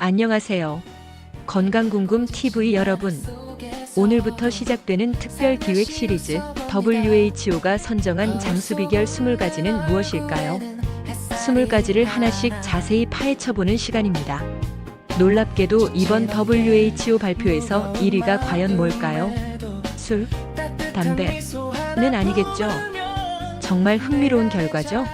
안녕하세요. 건강궁금 TV 여러분. 오늘부터 시작되는 특별 기획 시리즈 WHO가 선정한 장수 비결 20가지는 무엇일까요? 20가지를 하나씩 자세히 파헤쳐보는 시간입니다. 놀랍게도 이번 WHO 발표에서 1위가 과연 뭘까요? 술? 담배는 아니겠죠? 정말 흥미로운 결과죠?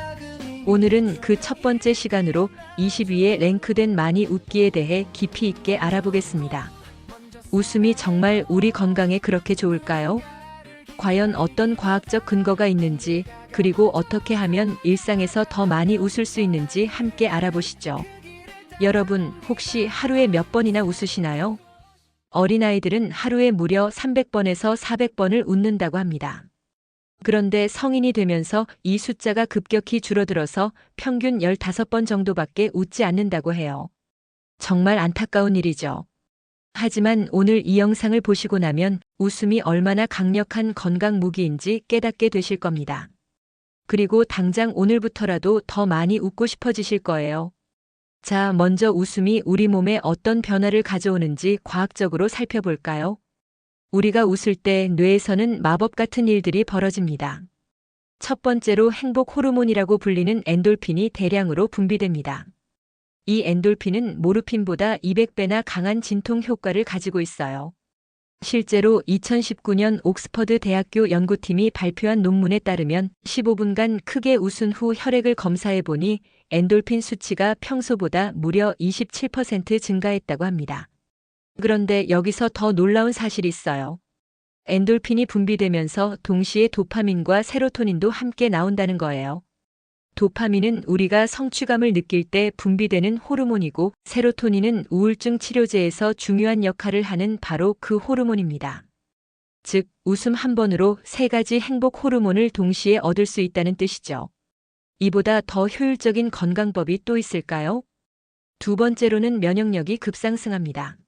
오늘은 그 첫 번째 시간으로 20위에 랭크된 많이 웃기에 대해 깊이 있게 알아보겠습니다. 웃음이 정말 우리 건강에 그렇게 좋을까요? 과연 어떤 과학적 근거가 있는지, 그리고 어떻게 하면 일상에서 더 많이 웃을 수 있는지 함께 알아보시죠. 여러분, 혹시 하루에 몇 번이나 웃으시나요? 어린아이들은 하루에 무려 300번에서 400번을 웃는다고 합니다. 그런데 성인이 되면서 이 숫자가 급격히 줄어들어서 평균 15번 정도밖에 웃지 않는다고 해요. 정말 안타까운 일이죠. 하지만 오늘 이 영상을 보시고 나면 웃음이 얼마나 강력한 건강 무기인지 깨닫게 되실 겁니다. 그리고 당장 오늘부터라도 더 많이 웃고 싶어지실 거예요. 자, 먼저 웃음이 우리 몸에 어떤 변화를 가져오는지 과학적으로 살펴볼까요? 우리가 웃을 때 뇌에서는 마법 같은 일들이 벌어집니다. 첫 번째로 행복 호르몬이라고 불리는 엔돌핀이 대량으로 분비됩니다. 이 엔돌핀은 모르핀보다 200배나 강한 진통 효과를 가지고 있어요. 실제로 2019년 옥스퍼드 대학교 연구팀이 발표한 논문에 따르면 15분간 크게 웃은 후 혈액을 검사해 보니 엔돌핀 수치가 평소보다 무려 27% 증가했다고 합니다. 그런데 여기서 더 놀라운 사실이 있어요. 엔돌핀이 분비되면서 동시에 도파민과 세로토닌도 함께 나온다는 거예요. 도파민은 우리가 성취감을 느낄 때 분비되는 호르몬이고, 세로토닌은 우울증 치료제에서 중요한 역할을 하는 바로 그 호르몬입니다. 즉, 웃음 한 번으로 3가지 행복 호르몬을 동시에 얻을 수 있다는 뜻이죠. 이보다 더 효율적인 건강법이 또 있을까요? 두 번째로는 면역력이 급상승합니다.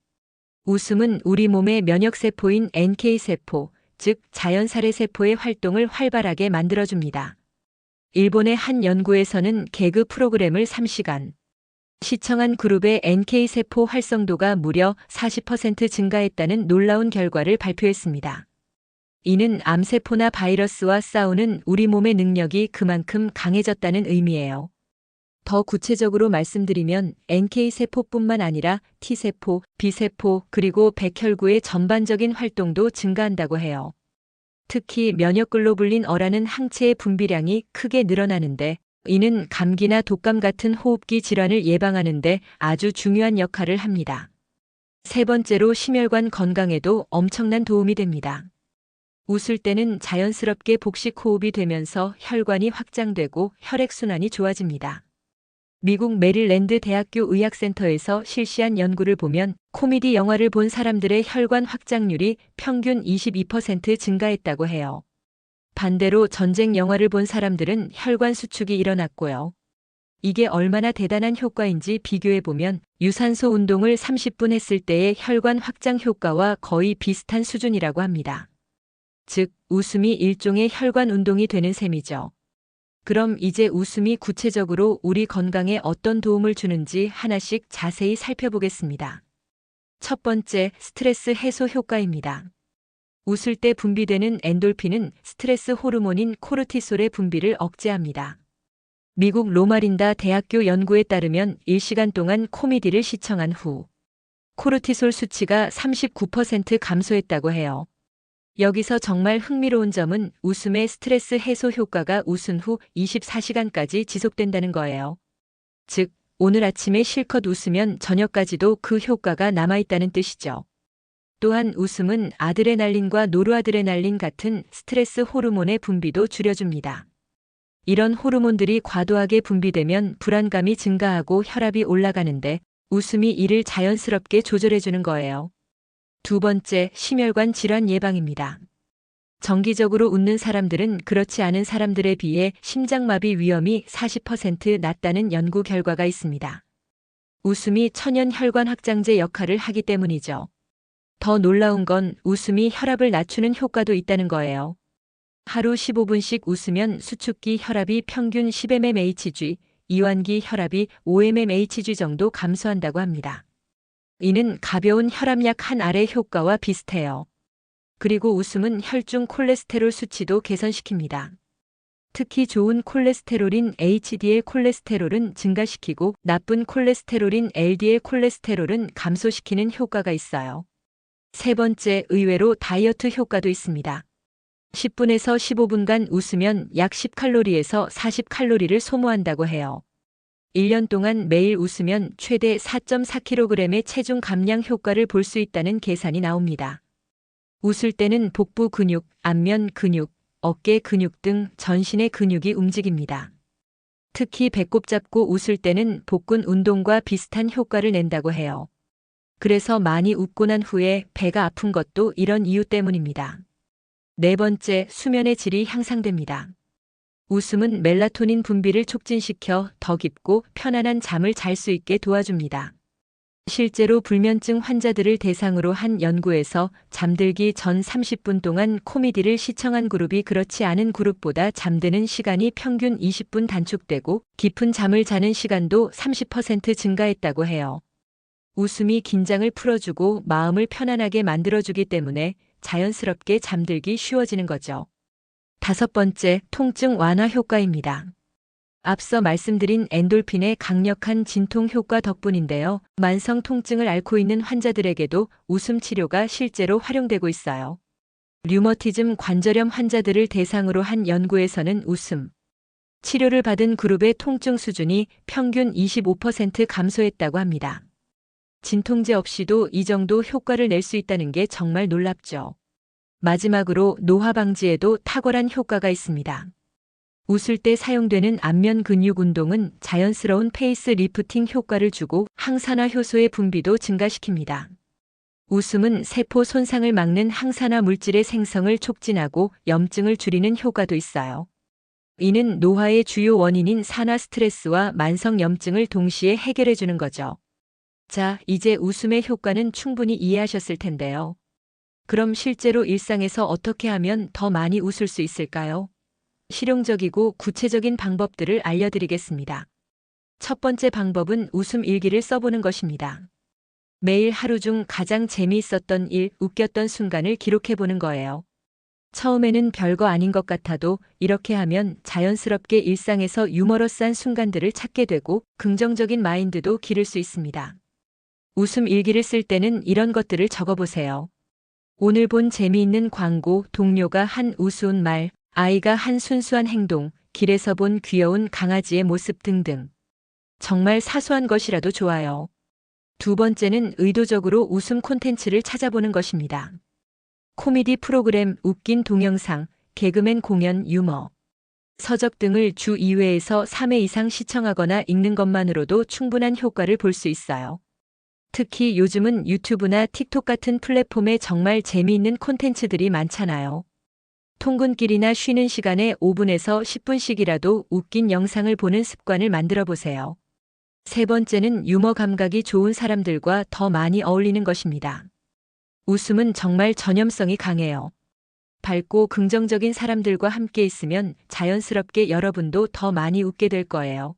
웃음은 우리 몸의 면역세포인 NK세포, 즉 자연살해세포의 활동을 활발하게 만들어줍니다. 일본의 한 연구에서는 개그 프로그램을 3시간 시청한 그룹의 NK세포 활성도가 무려 40% 증가했다는 놀라운 결과를 발표했습니다. 이는 암세포나 바이러스와 싸우는 우리 몸의 능력이 그만큼 강해졌다는 의미예요. 더 구체적으로 말씀드리면 NK세포뿐만 아니라 T세포, B세포, 그리고 백혈구의 전반적인 활동도 증가한다고 해요. 특히 면역글로불린 A라는 항체의 분비량이 크게 늘어나는데, 이는 감기나 독감 같은 호흡기 질환을 예방하는 데 아주 중요한 역할을 합니다. 세 번째로 심혈관 건강에도 엄청난 도움이 됩니다. 웃을 때는 자연스럽게 복식 호흡이 되면서 혈관이 확장되고 혈액순환이 좋아집니다. 미국 메릴랜드 대학교 의학센터에서 실시한 연구를 보면 코미디 영화를 본 사람들의 혈관 확장률이 평균 22% 증가했다고 해요. 반대로 전쟁 영화를 본 사람들은 혈관 수축이 일어났고요. 이게 얼마나 대단한 효과인지 비교해보면 유산소 운동을 30분 했을 때의 혈관 확장 효과와 거의 비슷한 수준이라고 합니다. 즉, 웃음이 일종의 혈관 운동이 되는 셈이죠. 그럼 이제 웃음이 구체적으로 우리 건강에 어떤 도움을 주는지 하나씩 자세히 살펴보겠습니다. 첫 번째, 스트레스 해소 효과입니다. 웃을 때 분비되는 엔돌핀은 스트레스 호르몬인 코르티솔의 분비를 억제합니다. 미국 로마린다 대학교 연구에 따르면 1시간 동안 코미디를 시청한 후 코르티솔 수치가 39% 감소했다고 해요. 여기서 정말 흥미로운 점은 웃음의 스트레스 해소 효과가 웃은 후 24시간까지 지속된다는 거예요. 즉, 오늘 아침에 실컷 웃으면 저녁까지도 그 효과가 남아있다는 뜻이죠. 또한 웃음은 아드레날린과 노르아드레날린 같은 스트레스 호르몬의 분비도 줄여줍니다. 이런 호르몬들이 과도하게 분비되면 불안감이 증가하고 혈압이 올라가는데, 웃음이 이를 자연스럽게 조절해주는 거예요. 두 번째, 심혈관 질환 예방입니다. 정기적으로 웃는 사람들은 그렇지 않은 사람들에 비해 심장마비 위험이 40% 낮다는 연구 결과가 있습니다. 웃음이 천연 혈관 확장제 역할을 하기 때문이죠. 더 놀라운 건 웃음이 혈압을 낮추는 효과도 있다는 거예요. 하루 15분씩 웃으면 수축기 혈압이 평균 10mmHg, 이완기 혈압이 5mmHg 정도 감소한다고 합니다. 이는 가벼운 혈압약 한 알의 효과와 비슷해요. 그리고 웃음은 혈중 콜레스테롤 수치도 개선시킵니다. 특히 좋은 콜레스테롤인 HDL 콜레스테롤은 증가시키고 나쁜 콜레스테롤인 LDL 콜레스테롤은 감소시키는 효과가 있어요. 세 번째, 의외로 다이어트 효과도 있습니다. 10분에서 15분간 웃으면 약 10칼로리에서 40칼로리를 소모한다고 해요. 1년 동안 매일 웃으면 최대 4.4kg의 체중 감량 효과를 볼 수 있다는 계산이 나옵니다. 웃을 때는 복부 근육, 안면 근육, 어깨 근육 등 전신의 근육이 움직입니다. 특히 배꼽 잡고 웃을 때는 복근 운동과 비슷한 효과를 낸다고 해요. 그래서 많이 웃고 난 후에 배가 아픈 것도 이런 이유 때문입니다. 네 번째, 수면의 질이 향상됩니다. 웃음은 멜라토닌 분비를 촉진시켜 더 깊고 편안한 잠을 잘 수 있게 도와줍니다. 실제로 불면증 환자들을 대상으로 한 연구에서 잠들기 전 30분 동안 코미디를 시청한 그룹이 그렇지 않은 그룹보다 잠드는 시간이 평균 20분 단축되고 깊은 잠을 자는 시간도 30% 증가했다고 해요. 웃음이 긴장을 풀어주고 마음을 편안하게 만들어주기 때문에 자연스럽게 잠들기 쉬워지는 거죠. 다섯 번째, 통증 완화 효과입니다. 앞서 말씀드린 엔돌핀의 강력한 진통 효과 덕분인데요. 만성 통증을 앓고 있는 환자들에게도 웃음 치료가 실제로 활용되고 있어요. 류머티즘 관절염 환자들을 대상으로 한 연구에서는 웃음 치료를 받은 그룹의 통증 수준이 평균 25% 감소했다고 합니다. 진통제 없이도 이 정도 효과를 낼 수 있다는 게 정말 놀랍죠. 마지막으로 노화 방지에도 탁월한 효과가 있습니다. 웃을 때 사용되는 안면 근육 운동은 자연스러운 페이스 리프팅 효과를 주고 항산화 효소의 분비도 증가시킵니다. 웃음은 세포 손상을 막는 항산화 물질의 생성을 촉진하고 염증을 줄이는 효과도 있어요. 이는 노화의 주요 원인인 산화 스트레스와 만성 염증을 동시에 해결해 주는 거죠. 자, 이제 웃음의 효과는 충분히 이해하셨을 텐데요. 그럼 실제로 일상에서 어떻게 하면 더 많이 웃을 수 있을까요? 실용적이고 구체적인 방법들을 알려드리겠습니다. 첫 번째 방법은 웃음 일기를 써보는 것입니다. 매일 하루 중 가장 재미있었던 일, 웃겼던 순간을 기록해보는 거예요. 처음에는 별거 아닌 것 같아도 이렇게 하면 자연스럽게 일상에서 유머러스한 순간들을 찾게 되고 긍정적인 마인드도 기를 수 있습니다. 웃음 일기를 쓸 때는 이런 것들을 적어보세요. 오늘 본 재미있는 광고, 동료가 한 우스운 말, 아이가 한 순수한 행동, 길에서 본 귀여운 강아지의 모습 등등. 정말 사소한 것이라도 좋아요. 두 번째는 의도적으로 웃음 콘텐츠를 찾아보는 것입니다. 코미디 프로그램, 웃긴 동영상, 개그맨 공연, 유머, 서적 등을 주 2회에서 3회 이상 시청하거나 읽는 것만으로도 충분한 효과를 볼 수 있어요. 특히 요즘은 유튜브나 틱톡 같은 플랫폼에 정말 재미있는 콘텐츠들이 많잖아요. 통근길이나 쉬는 시간에 5분에서 10분씩이라도 웃긴 영상을 보는 습관을 만들어 보세요. 세 번째는 유머 감각이 좋은 사람들과 더 많이 어울리는 것입니다. 웃음은 정말 전염성이 강해요. 밝고 긍정적인 사람들과 함께 있으면 자연스럽게 여러분도 더 많이 웃게 될 거예요.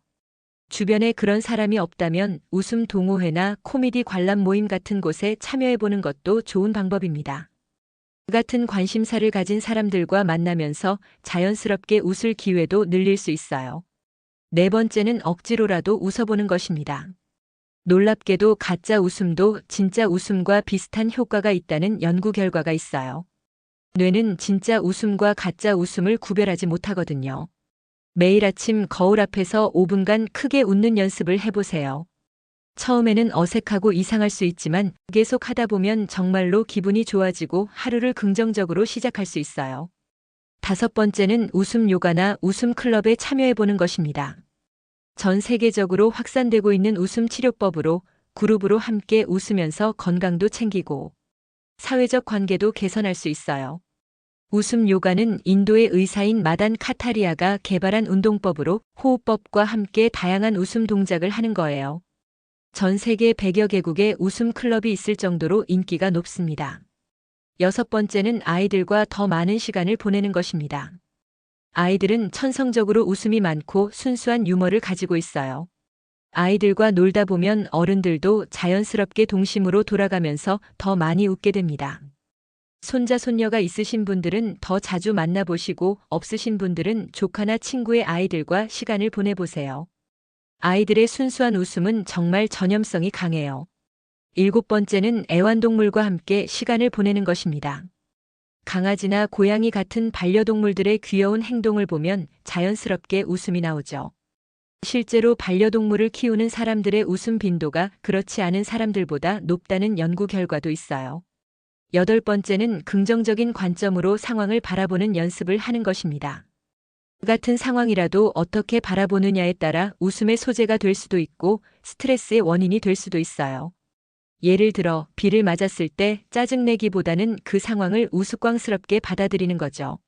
주변에 그런 사람이 없다면 웃음 동호회나 코미디 관람 모임 같은 곳에 참여해보는 것도 좋은 방법입니다. 같은 관심사를 가진 사람들과 만나면서 자연스럽게 웃을 기회도 늘릴 수 있어요. 네 번째는 억지로라도 웃어보는 것입니다. 놀랍게도 가짜 웃음도 진짜 웃음과 비슷한 효과가 있다는 연구 결과가 있어요. 뇌는 진짜 웃음과 가짜 웃음을 구별하지 못하거든요. 매일 아침 거울 앞에서 5분간 크게 웃는 연습을 해보세요. 처음에는 어색하고 이상할 수 있지만 계속 하다 보면 정말로 기분이 좋아지고 하루를 긍정적으로 시작할 수 있어요. 다섯 번째는 웃음 요가나 웃음 클럽에 참여해보는 것입니다. 전 세계적으로 확산되고 있는 웃음 치료법으로 그룹으로 함께 웃으면서 건강도 챙기고 사회적 관계도 개선할 수 있어요. 웃음 요가는 인도의 의사인 마단 카타리아가 개발한 운동법으로 호흡법과 함께 다양한 웃음 동작을 하는 거예요. 전 세계 100여 개국에 웃음 클럽이 있을 정도로 인기가 높습니다. 여섯 번째는 아이들과 더 많은 시간을 보내는 것입니다. 아이들은 천성적으로 웃음이 많고 순수한 유머를 가지고 있어요. 아이들과 놀다 보면 어른들도 자연스럽게 동심으로 돌아가면서 더 많이 웃게 됩니다. 손자, 손녀가 있으신 분들은 더 자주 만나보시고 없으신 분들은 조카나 친구의 아이들과 시간을 보내보세요. 아이들의 순수한 웃음은 정말 전염성이 강해요. 7번째는 애완동물과 함께 시간을 보내는 것입니다. 강아지나 고양이 같은 반려동물들의 귀여운 행동을 보면 자연스럽게 웃음이 나오죠. 실제로 반려동물을 키우는 사람들의 웃음 빈도가 그렇지 않은 사람들보다 높다는 연구 결과도 있어요. 8번째는 긍정적인 관점으로 상황을 바라보는 연습을 하는 것입니다. 같은 상황이라도 어떻게 바라보느냐에 따라 웃음의 소재가 될 수도 있고 스트레스의 원인이 될 수도 있어요. 예를 들어 비를 맞았을 때 짜증내기보다는 그 상황을 우스꽝스럽게 받아들이는 거죠.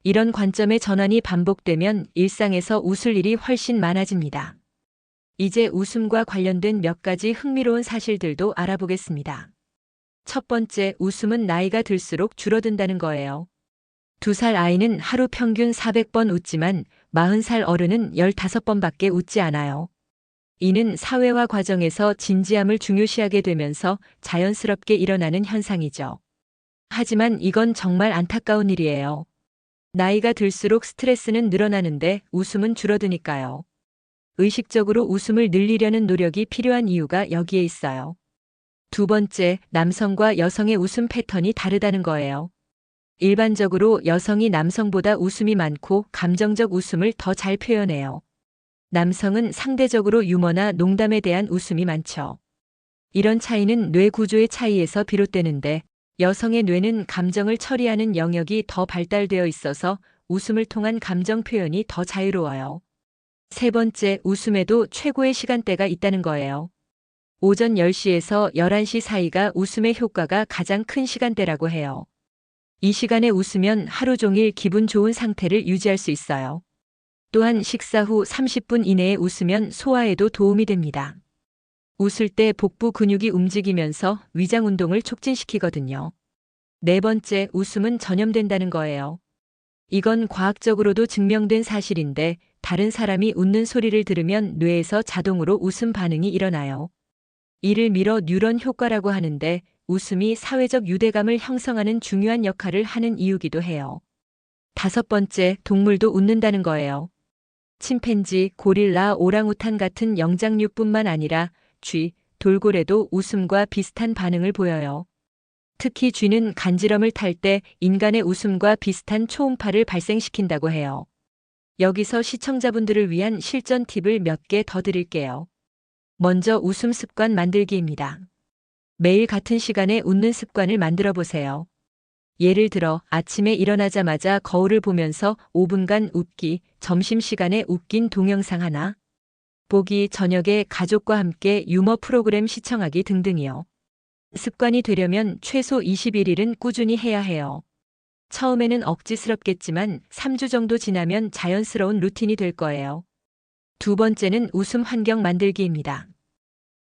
이런 관점의 전환이 반복되면 일상에서 웃을 일이 훨씬 많아집니다. 이제 웃음과 관련된 몇 가지 흥미로운 사실들도 알아보겠습니다. 첫 번째, 웃음은 나이가 들수록 줄어든다는 거예요. 2살 아이는 하루 평균 400번 웃지만 40살 어른은 15번밖에 웃지 않아요. 이는 사회화 과정에서 진지함을 중요시하게 되면서 자연스럽게 일어나는 현상이죠. 하지만 이건 정말 안타까운 일이에요. 나이가 들수록 스트레스는 늘어나는데 웃음은 줄어드니까요. 의식적으로 웃음을 늘리려는 노력이 필요한 이유가 여기에 있어요. 두 번째, 남성과 여성의 웃음 패턴이 다르다는 거예요. 일반적으로 여성이 남성보다 웃음이 많고 감정적 웃음을 더 잘 표현해요. 남성은 상대적으로 유머나 농담에 대한 웃음이 많죠. 이런 차이는 뇌 구조의 차이에서 비롯되는데 여성의 뇌는 감정을 처리하는 영역이 더 발달되어 있어서 웃음을 통한 감정 표현이 더 자유로워요. 세 번째, 웃음에도 최고의 시간대가 있다는 거예요. 오전 10시에서 11시 사이가 웃음의 효과가 가장 큰 시간대라고 해요. 이 시간에 웃으면 하루 종일 기분 좋은 상태를 유지할 수 있어요. 또한 식사 후 30분 이내에 웃으면 소화에도 도움이 됩니다. 웃을 때 복부 근육이 움직이면서 위장 운동을 촉진시키거든요. 네 번째, 웃음은 전염된다는 거예요. 이건 과학적으로도 증명된 사실인데 다른 사람이 웃는 소리를 들으면 뇌에서 자동으로 웃음 반응이 일어나요. 이를 미러 뉴런 효과라고 하는데 웃음이 사회적 유대감을 형성하는 중요한 역할을 하는 이유기도 해요. 다섯 번째, 동물도 웃는다는 거예요. 침팬지, 고릴라, 오랑우탄 같은 영장류뿐만 아니라 쥐, 돌고래도 웃음과 비슷한 반응을 보여요. 특히 쥐는 간지럼을 탈 때 인간의 웃음과 비슷한 초음파를 발생시킨다고 해요. 여기서 시청자분들을 위한 실전 팁을 몇 개 더 드릴게요. 먼저 웃음 습관 만들기입니다. 매일 같은 시간에 웃는 습관을 만들어 보세요. 예를 들어 아침에 일어나자마자 거울을 보면서 5분간 웃기, 점심시간에 웃긴 동영상 하나 보기, 저녁에 가족과 함께 유머 프로그램 시청하기 등등이요. 습관이 되려면 최소 21일은 꾸준히 해야 해요. 처음에는 억지스럽겠지만 3주 정도 지나면 자연스러운 루틴이 될 거예요. 두 번째는 웃음 환경 만들기입니다.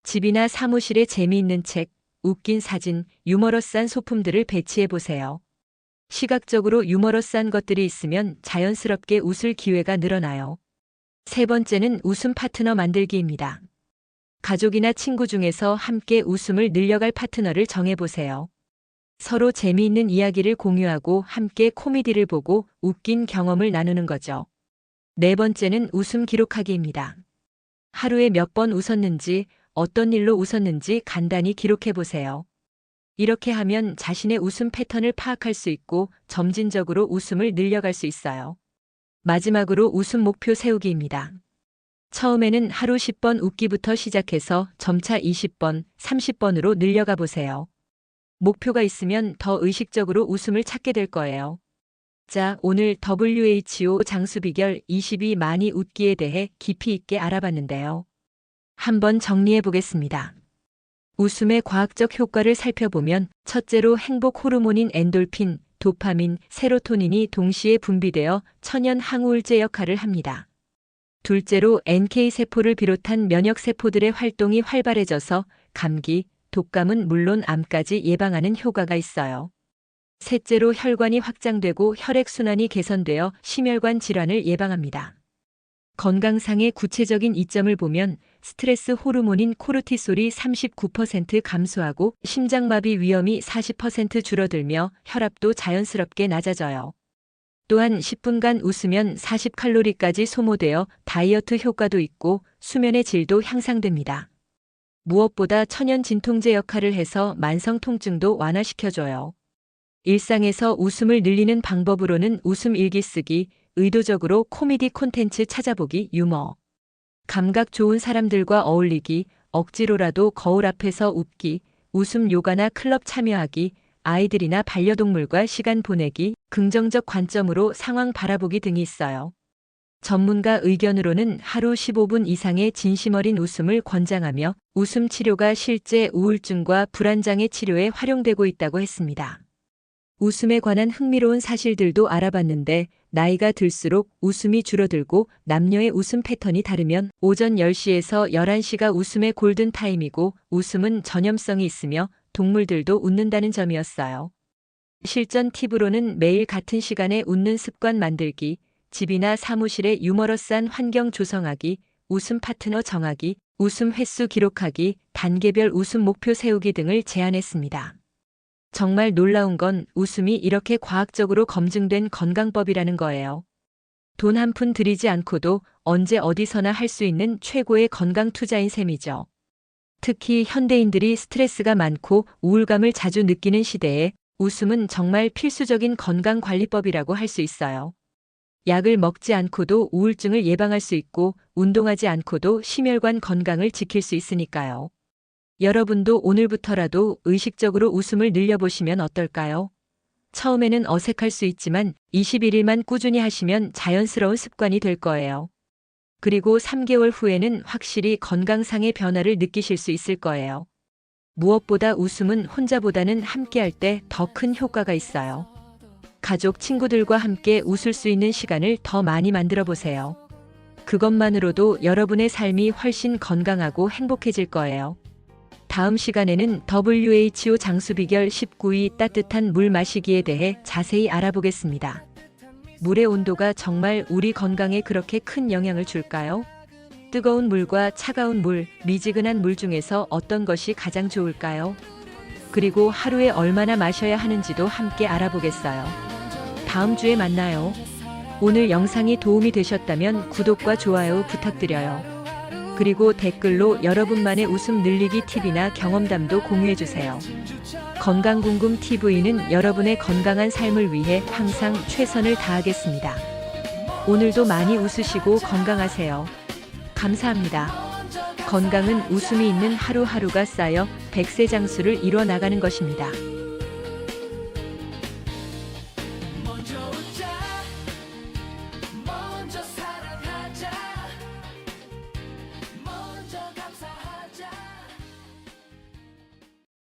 집이나 사무실에 재미있는 책, 웃긴 사진, 유머러스한 소품들을 배치해 보세요. 시각적으로 유머러스한 것들이 있으면 자연스럽게 웃을 기회가 늘어나요. 세 번째는 웃음 파트너 만들기입니다. 가족이나 친구 중에서 함께 웃음을 늘려갈 파트너를 정해보세요. 서로 재미있는 이야기를 공유하고 함께 코미디를 보고 웃긴 경험을 나누는 거죠. 네 번째는 웃음 기록하기입니다. 하루에 몇 번 웃었는지, 어떤 일로 웃었는지 간단히 기록해 보세요. 이렇게 하면 자신의 웃음 패턴을 파악할 수 있고 점진적으로 웃음을 늘려갈 수 있어요. 마지막으로 웃음 목표 세우기입니다. 처음에는 하루 10번 웃기부터 시작해서 점차 20번, 30번으로 늘려가 보세요. 목표가 있으면 더 의식적으로 웃음을 찾게 될 거예요. 자, 오늘 WHO 장수 비결 22 많이 웃기에 대해 깊이 있게 알아봤는데요. 한번 정리해 보겠습니다. 웃음의 과학적 효과를 살펴보면 첫째로 행복 호르몬인 엔돌핀, 도파민, 세로토닌이 동시에 분비되어 천연 항우울제 역할을 합니다. 둘째로 NK세포를 비롯한 면역세포들의 활동이 활발해져서 감기, 독감은 물론 암까지 예방하는 효과가 있어요. 셋째로 혈관이 확장되고 혈액순환이 개선되어 심혈관 질환을 예방합니다. 건강상의 구체적인 이점을 보면 스트레스 호르몬인 코르티솔이 39% 감소하고 심장마비 위험이 40% 줄어들며 혈압도 자연스럽게 낮아져요. 또한 10분간 웃으면 40칼로리까지 소모되어 다이어트 효과도 있고 수면의 질도 향상됩니다. 무엇보다 천연 진통제 역할을 해서 만성 통증도 완화시켜줘요. 일상에서 웃음을 늘리는 방법으로는 웃음 일기 쓰기, 의도적으로 코미디 콘텐츠 찾아보기, 유머. 감각 좋은 사람들과 어울리기, 억지로라도 거울 앞에서 웃기, 웃음 요가나 클럽 참여하기, 아이들이나 반려동물과 시간 보내기, 긍정적 관점으로 상황 바라보기 등이 있어요. 전문가 의견으로는 하루 15분 이상의 진심 어린 웃음을 권장하며 웃음 치료가 실제 우울증과 불안장애 치료에 활용되고 있다고 했습니다. 웃음에 관한 흥미로운 사실들도 알아봤는데 나이가 들수록 웃음이 줄어들고 남녀의 웃음 패턴이 다르면 오전 10시에서 11시가 웃음의 골든타임이고 웃음은 전염성이 있으며 동물들도 웃는다는 점이었어요. 실전 팁으로는 매일 같은 시간에 웃는 습관 만들기, 집이나 사무실에 유머러스한 환경 조성하기, 웃음 파트너 정하기, 웃음 횟수 기록하기, 단계별 웃음 목표 세우기 등을 제안했습니다. 정말 놀라운 건 웃음이 이렇게 과학적으로 검증된 건강법이라는 거예요. 돈 한 푼 들이지 않고도 언제 어디서나 할 수 있는 최고의 건강 투자인 셈이죠. 특히 현대인들이 스트레스가 많고 우울감을 자주 느끼는 시대에 웃음은 정말 필수적인 건강관리법이라고 할 수 있어요. 약을 먹지 않고도 우울증을 예방할 수 있고 운동하지 않고도 심혈관 건강을 지킬 수 있으니까요. 여러분도 오늘부터라도 의식적으로 웃음을 늘려보시면 어떨까요? 처음에는 어색할 수 있지만 21일만 꾸준히 하시면 자연스러운 습관이 될 거예요. 그리고 3개월 후에는 확실히 건강상의 변화를 느끼실 수 있을 거예요. 무엇보다 웃음은 혼자보다는 함께할 때 더 큰 효과가 있어요. 가족, 친구들과 함께 웃을 수 있는 시간을 더 많이 만들어 보세요. 그것만으로도 여러분의 삶이 훨씬 건강하고 행복해질 거예요. 다음 시간에는 WHO 장수 비결 19위 따뜻한 물 마시기에 대해 자세히 알아보겠습니다. 물의 온도가 정말 우리 건강에 그렇게 큰 영향을 줄까요? 뜨거운 물과 차가운 물, 미지근한 물 중에서 어떤 것이 가장 좋을까요? 그리고 하루에 얼마나 마셔야 하는지도 함께 알아보겠어요. 다음 주에 만나요. 오늘 영상이 도움이 되셨다면 구독과 좋아요 부탁드려요. 그리고 댓글로 여러분만의 웃음 늘리기 팁이나 경험담도 공유해주세요. 건강궁금TV는 여러분의 건강한 삶을 위해 항상 최선을 다하겠습니다. 오늘도 많이 웃으시고 건강하세요. 감사합니다. 건강은 웃음이 있는 하루하루가 쌓여 100세 장수를 이뤄 나가는 것입니다.